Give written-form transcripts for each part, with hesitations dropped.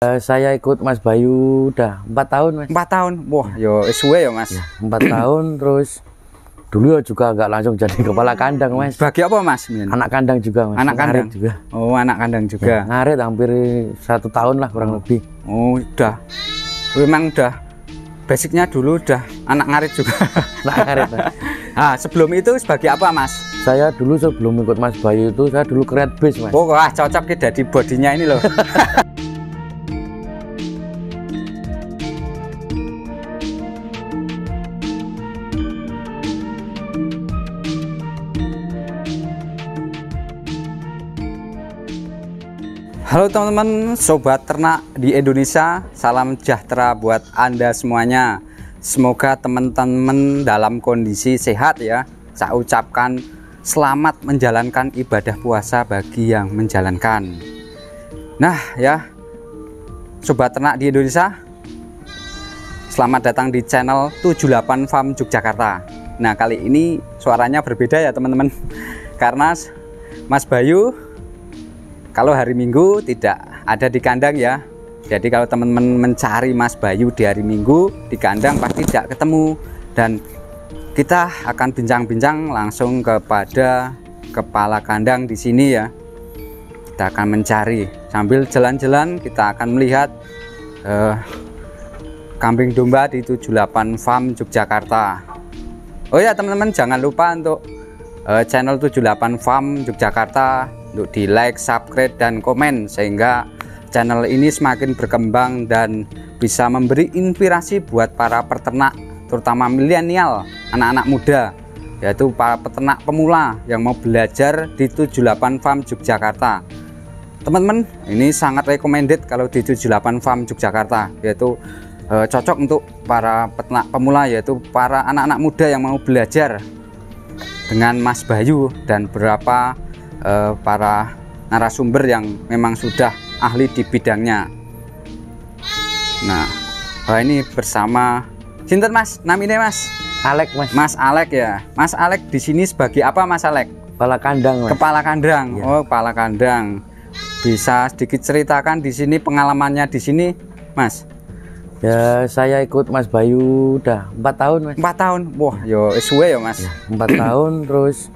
Saya ikut Mas Bayu udah 4 tahun, Mas. 4 tahun. Wah, yo suwe ya, Mas. Ya, 4 tahun terus dulu juga nggak langsung jadi kepala kandang, Mas. Bagi apa, Mas? Anak kandang juga, Mas. Anak kandang juga. Oh, anak kandang juga. Ya, ngarit hampir 1 tahun lah kurang lebih. Oh, udah. Memang udah basicnya dulu udah anak ngarit juga. Anak ngarit. Nah, sebelum itu sebagai apa, Mas? Saya dulu sebelum ikut Mas Bayu itu saya dulu create base, Mas. Oh, wah, cocok ya jadi bodinya ini loh. Halo teman-teman, sobat ternak di Indonesia, salam sejahtera buat Anda semuanya. Semoga teman-teman dalam kondisi sehat ya. Saya ucapkan selamat menjalankan ibadah puasa bagi yang menjalankan. Nah ya, sobat ternak di Indonesia, selamat datang di channel 78 Farm Yogyakarta. Nah, kali ini suaranya berbeda ya teman-teman, karena Mas Bayu kalau hari Minggu tidak ada di kandang ya. Jadi kalau teman-teman mencari Mas Bayu di hari Minggu di kandang pasti tidak ketemu. Dan kita akan bincang-bincang langsung kepada kepala kandang di sini ya. Kita akan mencari sambil jalan-jalan, kita akan melihat kambing domba di 78 Farm Yogyakarta. Oh ya teman-teman, jangan lupa untuk channel 78 Farm Yogyakarta untuk di like, subscribe, dan komen sehingga channel ini semakin berkembang dan bisa memberi inspirasi buat para peternak terutama milenial, anak-anak muda, yaitu para peternak pemula yang mau belajar di 78 Farm Yogyakarta. Teman-teman, ini sangat recommended kalau di 78 Farm Yogyakarta, yaitu cocok untuk para peternak pemula, yaitu para anak-anak muda yang mau belajar dengan Mas Bayu dan beberapa para narasumber yang memang sudah ahli di bidangnya. Nah, ini bersama sinten Mas? Namanya Mas Alek, Mas. Mas Alek ya. Mas Alek di sini sebagai apa, Mas Alek? Kepala kandang, Mas. Kepala kandang. Ya. Oh, kepala kandang. Bisa sedikit ceritakan di sini pengalamannya di sini, Mas? Ya, saya ikut Mas Bayu udah 4 tahun, Mas. 4 tahun. Wah, yo suwe ya, Mas. Ya, 4 tahun terus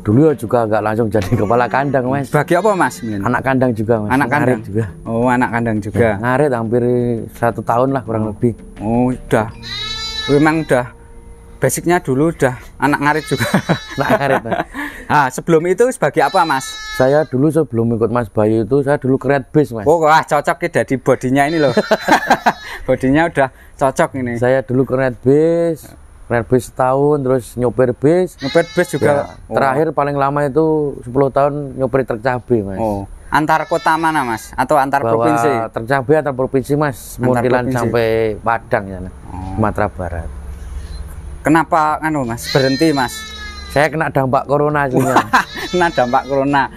dulu juga nggak langsung jadi kepala kandang, Mas. Bagi apa, Mas? Anak kandang juga, Mas. Anak kandang juga. Oh, anak kandang juga. Ya, ngarit hampir 1 tahun lah kurang lebih. Oh, udah. Memang udah basicnya dulu udah anak ngarit juga. Anak ngarit. Nah, sebelum itu sebagai apa, Mas? Saya dulu sebelum ikut Mas Bayu itu saya dulu create base, Mas. Oh, wah, cocok ya jadi bodinya ini loh. Bodinya udah cocok ini. Saya dulu create base setahun, terus nyopir base. Nyopir base juga. Ya, terakhir paling lama itu 10 tahun nyopir truk cabai, Mas. Oh, antar kota mana, Mas? Atau antar provinsi? Truk cabai antar provinsi, Mas. Muntilan sampai Padang ya, Sumatera Barat. Kenapa Mas berhenti, Mas? Saya kena dampak corona juga. Kena dampak corona.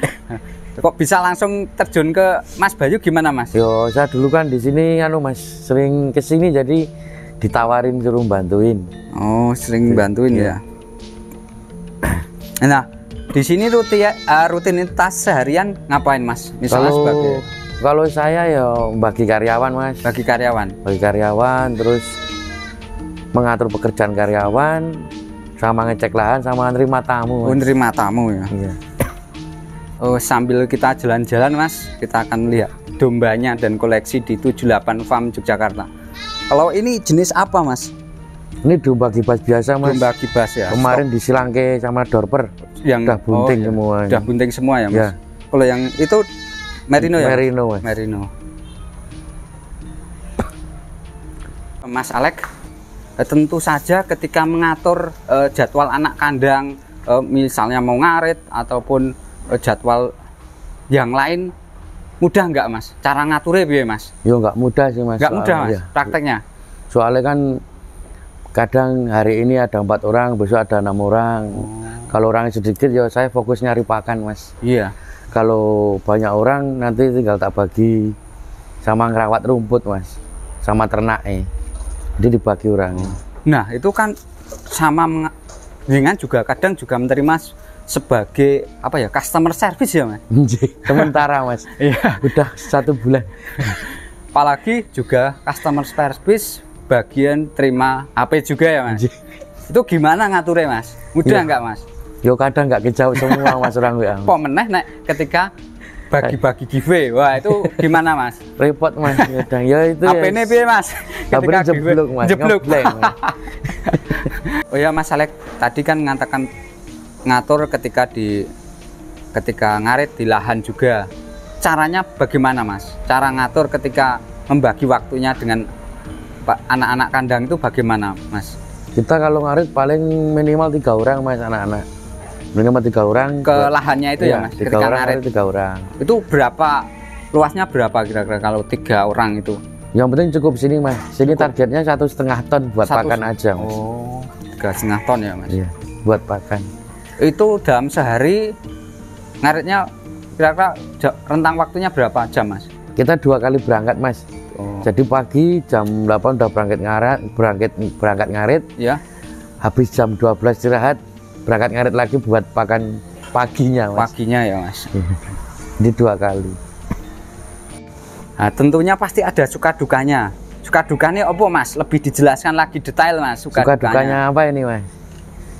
Kok bisa langsung terjun ke Mas Bayu gimana, Mas? Yo, saya dulu kan di sini Mas sering ke sini jadi ditawarin suruh bantuin. Oh, sering bantuin ya. Nah, di sini rutinitas seharian ngapain, Mas? Misalnya kalau saya ya bagi karyawan, Mas. Bagi karyawan, terus mengatur pekerjaan karyawan, sama ngecek lahan, sama nerima tamu, Mas. Oh, nerima tamu ya. Iya. Oh, sambil kita jalan-jalan, Mas, kita akan lihat dombanya dan koleksi di 78 Farm Yogyakarta. Kalau ini jenis apa, Mas? Ini domba kibas biasa, Mas. Domba kibas ya. Kemarin disilangke sama dorper yang udah bunting semua. Udah bunting semua ya, Mas. Ya. Kalau yang itu merino ya? Merino, Mas. Merino. Mas Alek, tentu saja ketika mengatur jadwal anak kandang, misalnya mau ngarit ataupun jadwal yang lain, mudah nggak, Mas? Cara ngaturnya biar, Mas? Yo, nggak mudah sih, Mas. Nggak mudah, Mas, ya. Prakteknya. Soalnya kan kadang hari ini ada 4 orang, besok ada 6 orang. Kalau orang sedikit ya saya fokus nyari pakan, Mas. Iya. Kalau banyak orang nanti tinggal tak bagi sama ngerawat rumput, Mas, sama ternaknya. Jadi dibagi orang. Nah, itu kan sama dengan juga kadang juga menerima sebagai apa ya, customer service ya, Mas? Sementara, Mas. Iya. Udah 1 bulan. apalagi juga customer service bagian terima HP juga ya Mas. Itu gimana ngaturnya Mas? Mudah nggak Mas? Yo kadang nggak kejauh semua Mas orang WA. Kok meneh nek ketika bagi-bagi giveaway, wah itu gimana Mas? Repot Mas, kadang ya itu HP-nya piye Mas? HP-nya jeblok Mas, jeblok. Mas. Oh ya Mas Alek, tadi kan ngatakan ngatur ketika ngarit di lahan juga. Caranya bagaimana Mas? Cara ngatur ketika membagi waktunya dengan anak-anak kandang itu bagaimana Mas? Kita kalau ngarit paling minimal 3 orang Mas, anak-anak. Minimal 3 orang ke lahannya itu ya Mas? 3 orang ngarit 3 orang. Itu berapa, luasnya berapa kira-kira kalau 3 orang itu? Yang penting cukup sini Mas. Sini targetnya 1,5 ton buat pakan aja Mas. Oh, 3,5 ton ya Mas? Iya, buat pakan. Itu dalam sehari ngaritnya kira-kira rentang waktunya berapa jam Mas? Kita 2 kali berangkat Mas. Oh. Jadi pagi jam 8 udah berangkat ngarit Ya. habis jam 12 istirahat, berangkat ngarit lagi buat pakan paginya Mas. Paginya ya Mas. Ini 2 kali. Nah, tentunya pasti ada suka dukanya. Suka dukanya apa Mas? Lebih dijelaskan lagi detail Mas. Suka dukanya apa ini Mas?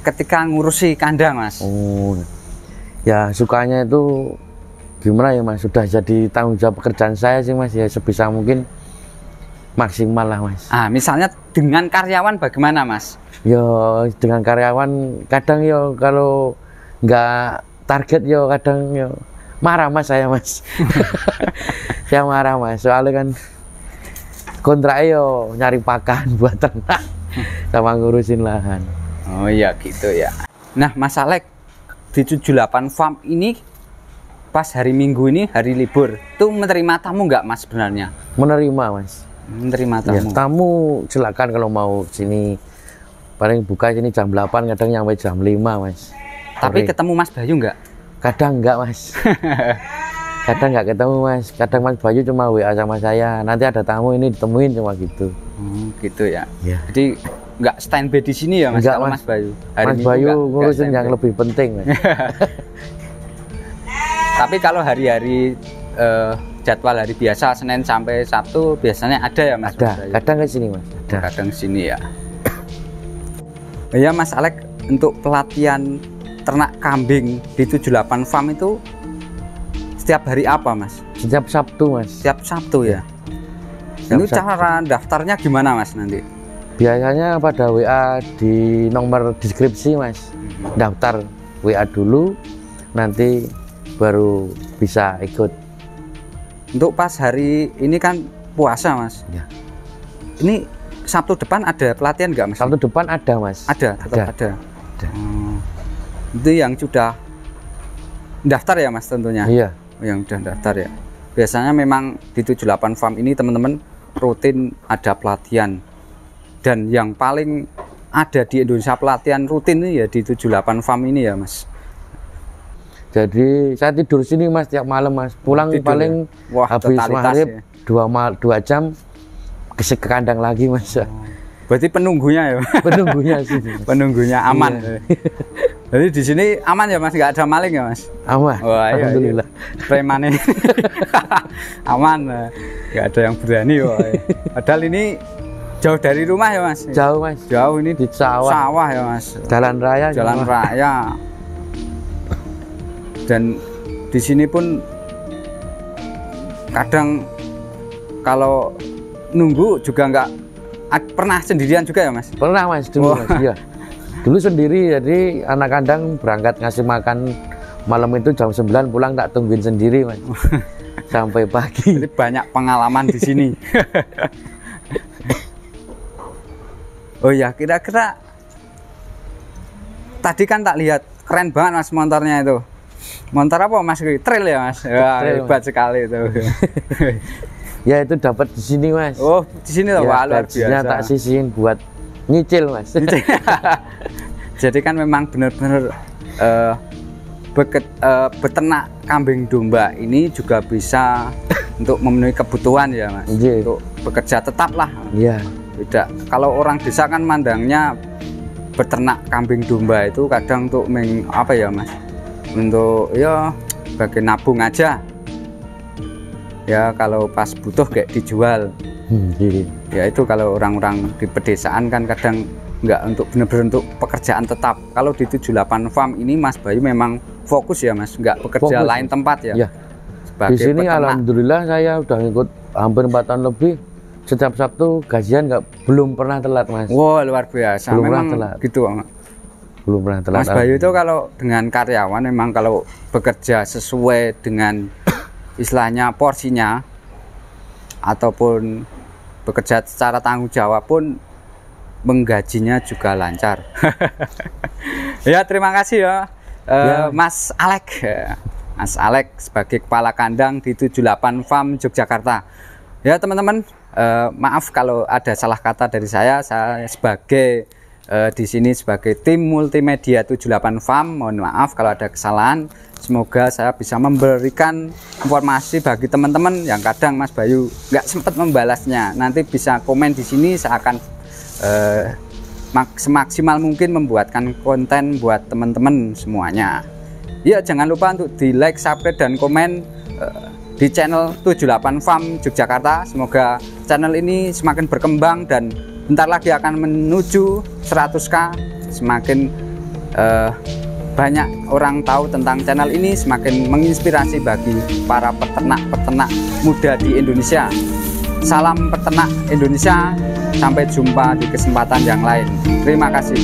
Ketika ngurusi kandang Mas. Oh, ya sukanya itu gimana ya Mas? Sudah jadi tanggung jawab pekerjaan saya sih Mas, ya sebisa mungkin maksimal lah Mas. Ah, misalnya dengan karyawan bagaimana Mas? Yo dengan karyawan kadang yo kalau nggak target yo kadang yo marah Mas saya Mas. Saya marah Mas, soalnya kan kontrak yo nyari pakan buat ternak sama ngurusin lahan. Oh iya gitu ya. Nah Mas Alek, di 78 Farm ini pas hari Minggu ini hari libur, tuh menerima tamu nggak Mas sebenarnya? Menerima Mas. Menerima tamu. Ya, tamu silakan kalau mau sini. Paling buka sini jam 8, kadang nyampe jam 5 Mas. Tapi sore. ketemu Mas Bayu nggak? Kadang enggak Mas. Kadang nggak ketemu Mas. Kadang Mas Bayu cuma WA sama saya. Nanti ada tamu ini ditemuin cuma gitu. Gitu ya. Ya. Jadi nggak standby di sini ya Mas? Enggak, Kalau Mas. Mas Bayu. Hari Mas Minggu Bayu ngurusin standby. yang lebih penting Mas. Tapi kalau hari-hari jadwal hari biasa Senin sampai Sabtu biasanya ada ya Mas? Ada. Mas Bayu? Kadang ke sini Mas. Ada. Kadang sini ya. Ya Mas Alek, untuk pelatihan ternak kambing di 78 Farm itu setiap hari apa Mas? Setiap Sabtu Mas. Setiap Sabtu ya. Setiap Ini Sabtu. cara daftarnya gimana Mas nanti? Biasanya pada WA di nomor deskripsi Mas. Daftar WA dulu, nanti baru bisa ikut. Untuk pas hari ini kan puasa Mas. Ya. Ini Sabtu depan ada pelatihan nggak Mas? Sabtu depan ada Mas. Ada, tetap ada. Ada. Itu yang sudah daftar ya Mas tentunya? Iya. Yang sudah daftar ya. Biasanya memang di 78 Farm ini teman-teman rutin ada pelatihan. Dan yang paling ada di Indonesia pelatihan rutin ini ya di 78 Farm ini ya Mas. Jadi saya tidur sini Mas tiap malam Mas. Pulang Tidur paling ya? Wah, habis totalitas maghrib ya. 2 jam ke kandang lagi Mas. Berarti penunggunya ya? Penunggunya sih. Penunggunya aman. Iya. Jadi di sini aman ya Mas, nggak ada maling ya Mas? Aman. Wah, iya, Alhamdulillah. iya. Premannya aman, nggak ada yang berani. Wah, iya. Padahal ini jauh dari rumah ya Mas? Jauh Mas. Jauh ini Di sawah. sawah ya Mas. Jalan raya. Jalan sawah. raya. Dan di sini pun kadang kalau nunggu juga nggak pernah sendirian juga ya Mas? Pernah Mas dulu Oh. Mas. Iya. Dulu sendiri, jadi anak kandang berangkat ngasih makan malam itu jam 9 pulang tak tungguin sendiri Mas. Sampai pagi. Jadi banyak pengalaman di sini. Oh ya, kira-kira tadi kan tak lihat keren banget Mas motornya itu. Motor apa Mas? Trail ya Mas? Wah, Trail, hebat sekali itu. Ya itu dapat di sini Mas. Oh, di sini loh, Ya, wah, luar gajinya biasa. tak sisihin buat nyicil Mas. Jadi kan memang benar-benar beternak kambing domba ini juga bisa untuk memenuhi kebutuhan ya Mas. Iya. Untuk bekerja tetap lah. Iya. Beda. Kalau orang desa kan mandangnya beternak kambing domba itu kadang untuk apa ya Mas? Untuk ya bagi nabung aja. ya kalau pas butuh kayak dijual. Iya. Ya itu kalau orang-orang di pedesaan kan kadang nggak untuk benar-benar untuk pekerjaan tetap. Kalau di 78 Farm ini Mas Bayu memang fokus ya Mas, nggak bekerja Fokus. lain tempat ya. Ya. Sebagai Di sini peternak. alhamdulillah saya udah ngikut hampir 4 tahun lebih. Setiap Sabtu gajian belum pernah telat Mas. Wow, luar biasa. Belum Memang pernah telat. gitu. Belum pernah telat. Mas Bayu itu kalau dengan karyawan memang kalau bekerja sesuai dengan istilahnya porsinya ataupun bekerja secara tanggung jawab pun menggajinya juga lancar. Ya terima kasih ya, Mas Alek. Mas Alek sebagai kepala kandang di 78 Farm Yogyakarta. Ya teman-teman, maaf kalau ada salah kata dari saya sebagai di sini sebagai tim multimedia 78 Farm, mohon maaf kalau ada kesalahan. Semoga saya bisa memberikan informasi bagi teman-teman yang kadang Mas Bayu nggak sempat membalasnya. Nanti bisa komen di sini, saya akan semaksimal mungkin membuatkan konten buat teman-teman semuanya. Ya jangan lupa untuk di like, subscribe dan komen di channel 78 Farm Yogyakarta. Semoga channel ini semakin berkembang dan bentar lagi akan menuju 100k. Semakin banyak orang tahu tentang channel ini, semakin menginspirasi bagi para peternak-peternak muda di Indonesia. Salam peternak Indonesia, sampai jumpa di kesempatan yang lain. Terima kasih.